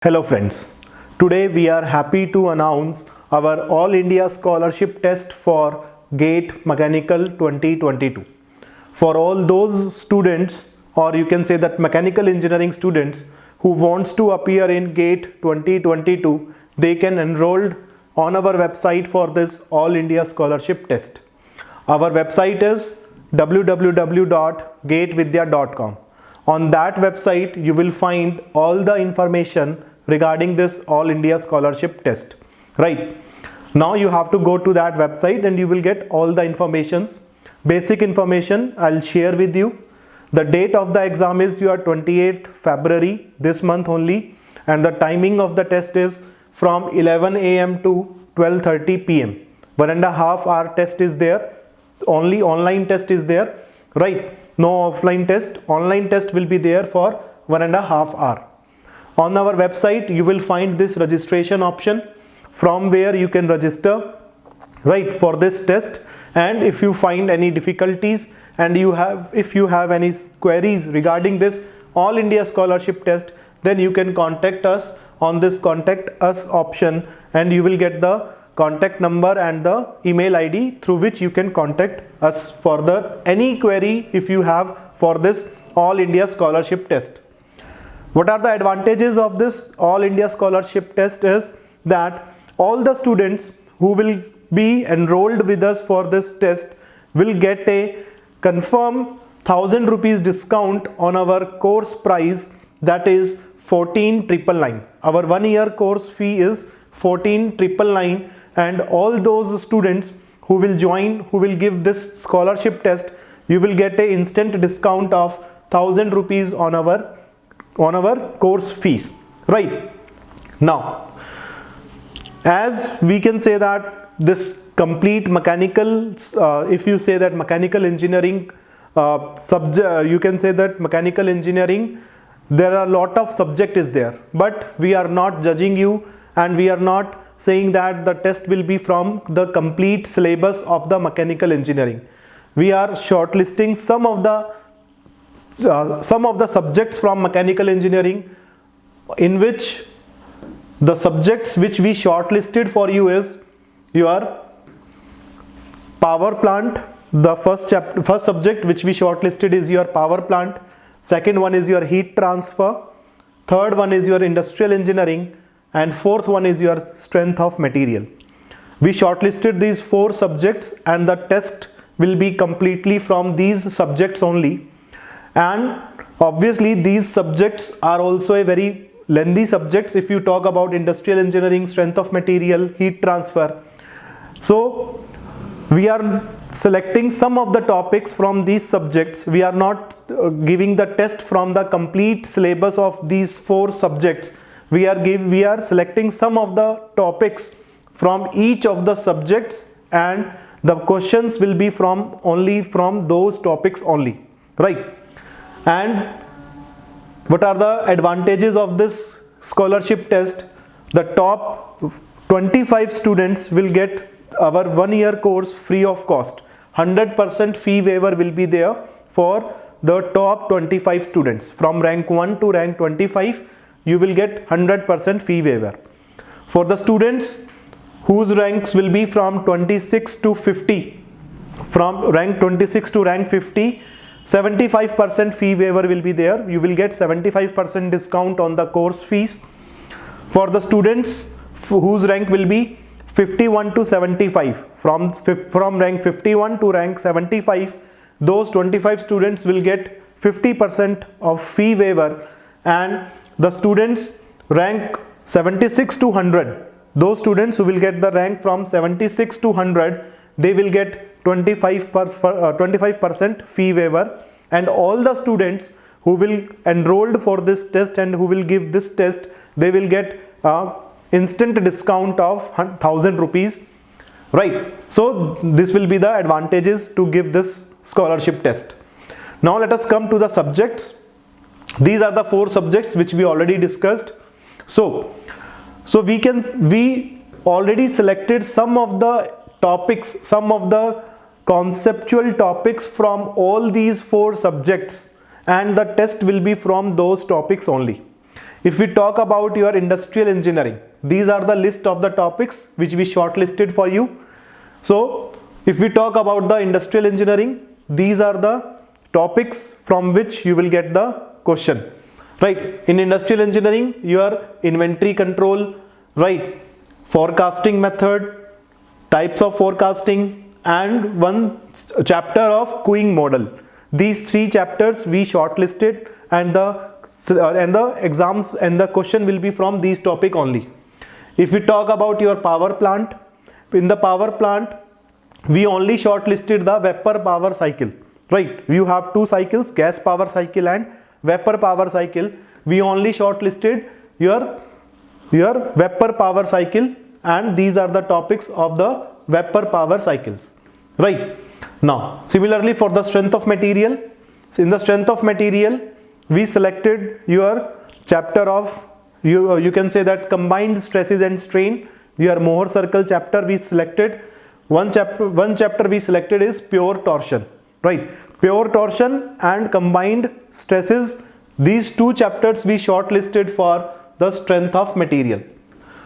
Hello friends, today we are happy to announce our All India Scholarship Test for GATE Mechanical 2022. For all those students, or you can say that mechanical engineering students who wants to appear in GATE 2022, they can enroll on our website for this All India Scholarship Test. Our website is www.gatevidya.com. On that website, you will find all the information regarding this All India Scholarship Test. Right. Now you have to go to that website and you will get all the informations. Basic information I'll share with you. The date of the exam is your 28th February, this month only, and the timing of the test is from 11 a.m. to 12:30 p.m. 1.5 hour test is there. Only online test is there. Right. No offline test. Online test will be there for 1.5 hour. On our website, you will find this registration option from where you can register, right, for this test. And if you find any difficulties and if you have any queries regarding this All India Scholarship Test, then you can contact us on this contact us option, and you will get the contact number and the email ID through which you can contact us for any query if you have for this All India Scholarship Test. What are the advantages of this All India Scholarship Test is that all the students who will be enrolled with us for this test will get a confirmed 1,000 rupees discount on our course price, that is 14,999. Our 1 year course fee is 14,999, and all those students who will join, who will give this scholarship test, you will get a instant discount of 1,000 rupees on our course fees. Right. Now, as we can say that this complete mechanical, if you say that mechanical engineering subject, you can say that mechanical engineering, there are a lot of subject is there, but we are not judging you and we are not saying that the test will be from the complete syllabus of the mechanical engineering. We are shortlisting some of the subjects from mechanical engineering, in which the subjects which we shortlisted for you is your power plant. The first subject which we shortlisted is your power plant. Second one is your heat transfer. Third one is your industrial engineering, and fourth one is your strength of material. We shortlisted these 4 subjects, and the test will be completely from these subjects only. And obviously these subjects are also a very lengthy subjects if you talk about industrial engineering, strength of material, heat transfer. So we are selecting some of the topics from these subjects. We are not giving the test from the complete syllabus of these 4 subjects. We are selecting some of the topics from each of the subjects, and the questions will be only from those topics only. Right. And what are the advantages of this scholarship test? The top 25 students will get our 1 year course free of cost. 100% fee waiver will be there for the top 25 students. From rank 1 to rank 25, you will get 100% fee waiver. For the students whose ranks will be from 26 to 50, from rank 26 to rank 50, 75% fee waiver will be there. You will get 75% discount on the course fees. For the students whose rank will be 51 to 75, from rank 51 to rank 75, those 25 students will get 50% of fee waiver. And the students rank 76 to 100, those students who will get the rank from 76 to 100, they will get 25% fee waiver. And all the students who will enrolled for this test and who will give this test, they will get instant discount of 1,000 rupees. Right. So this will be the advantages to give this scholarship test. Now let us come to the subjects. These are the 4 subjects which we already discussed. So we already selected some of the topics, some of the conceptual topics from all these 4 subjects, and the test will be from those topics only. if we talk about your industrial engineering, these are the list of the topics which we shortlisted for you. So if we talk about the industrial engineering, these are the topics from which you will get the question, right? In industrial engineering, your inventory control, right, forecasting method, types of forecasting, and one chapter of queuing model. These 3 chapters we shortlisted, and the exams and the question will be from these topic only. If we talk about your power plant, in the power plant we only shortlisted the vapor power cycle, right? You have 2 cycles, gas power cycle and vapor power cycle. We only shortlisted your vapor power cycle, and these are the topics of the vapor power cycles, right? Now similarly for the strength of material, so in the strength of material we selected your chapter of, you can say that combined stresses and strain. Your Mohr circle chapter we selected. One chapter we selected is pure torsion, right? Pure torsion and combined stresses, these 2 chapters we shortlisted for the strength of material.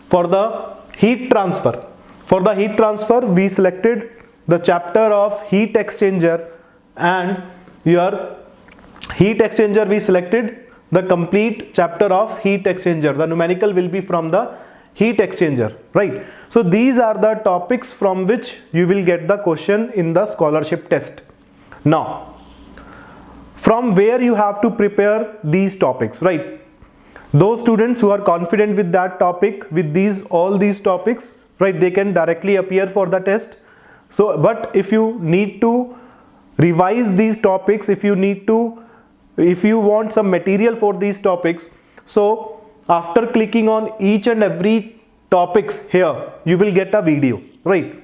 For the heat transfer, we selected the chapter of heat exchanger, and your heat exchanger we selected the complete chapter of heat exchanger. The numerical will be from the heat exchanger, right? So these are the topics from which you will get the question in the scholarship test. Now from where you have to prepare these topics, right? Those students who are confident with that topic, with all these topics, right, they can directly appear for the test. So but if you need to revise these topics, if you want some material for these topics, so after clicking on each and every topics here, you will get a video, right?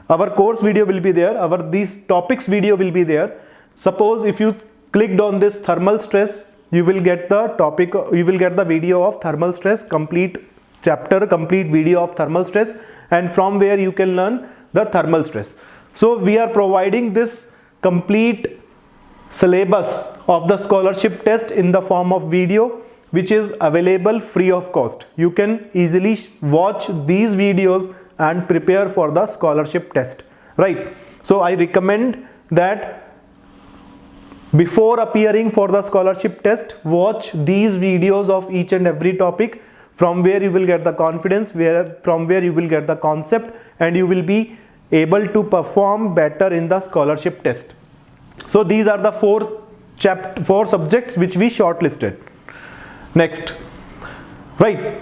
Our course video will be there, these topics video will be there. Suppose if you clicked on this thermal stress, you will get the video of thermal stress, complete chapter, complete video of thermal stress, and from where you can learn the thermal stress. So we are providing this complete syllabus of the scholarship test in the form of video, which is available free of cost. You can easily watch these videos and prepare for the scholarship test, right? So I recommend that before appearing for the scholarship test, watch these videos of each and every topic, from where you will get the confidence, from where you will get the concept, and you will be able to perform better in the scholarship test. So these are the 4 subjects which we shortlisted. Next, right,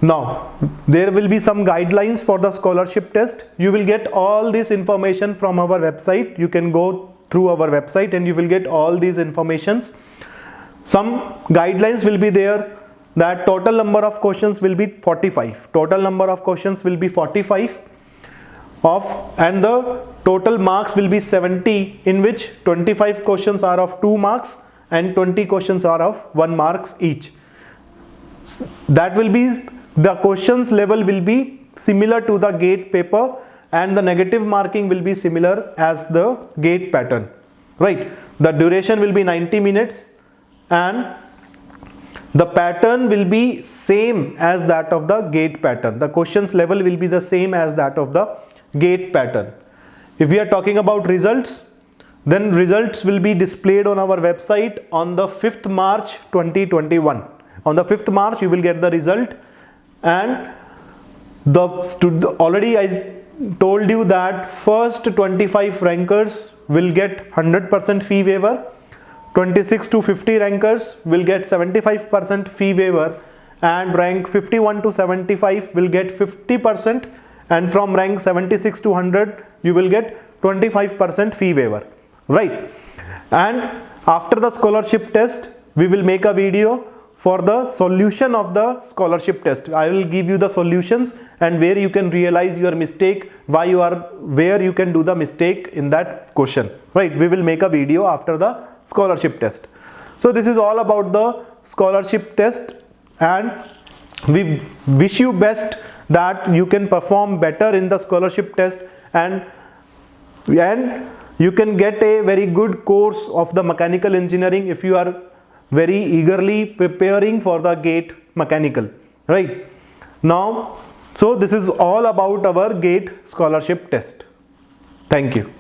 now there will be some guidelines for the scholarship test. You will get all this information from our website. You can go through our website and you will get all these informations. Some guidelines will be there, that total number of questions will be 45. And the total marks will be 70, in which 25 questions are of 2 marks and 20 questions are of 1 marks each. That will be, the questions level will be similar to the GATE paper, and the negative marking will be similar as the GATE pattern, right? The duration will be 90 minutes and the pattern will be same as that of the GATE pattern. The questions level will be the same as that of the GATE pattern. If we are talking about results, then results will be displayed on our website on the 5th March 2021. On the 5th March you will get the result, and already I told you that first 25 rankers will get 100% fee waiver, 26 to 50 rankers will get 75% fee waiver, and rank 51 to 75 will get 50%, and from rank 76 to 100 you will get 25% fee waiver, right? And after the scholarship test we will make a video for the solution of the scholarship test. I will give you the solutions and where you can realize your mistake, where you can do the mistake in that question, right? We will make a video after the scholarship test. So this is all about the scholarship test, and we wish you best that you can perform better in the scholarship test, and you can get a very good course of the mechanical engineering if you are very eagerly preparing for the GATE mechanical, right? Now, so this is all about our GATE scholarship test. Thank you.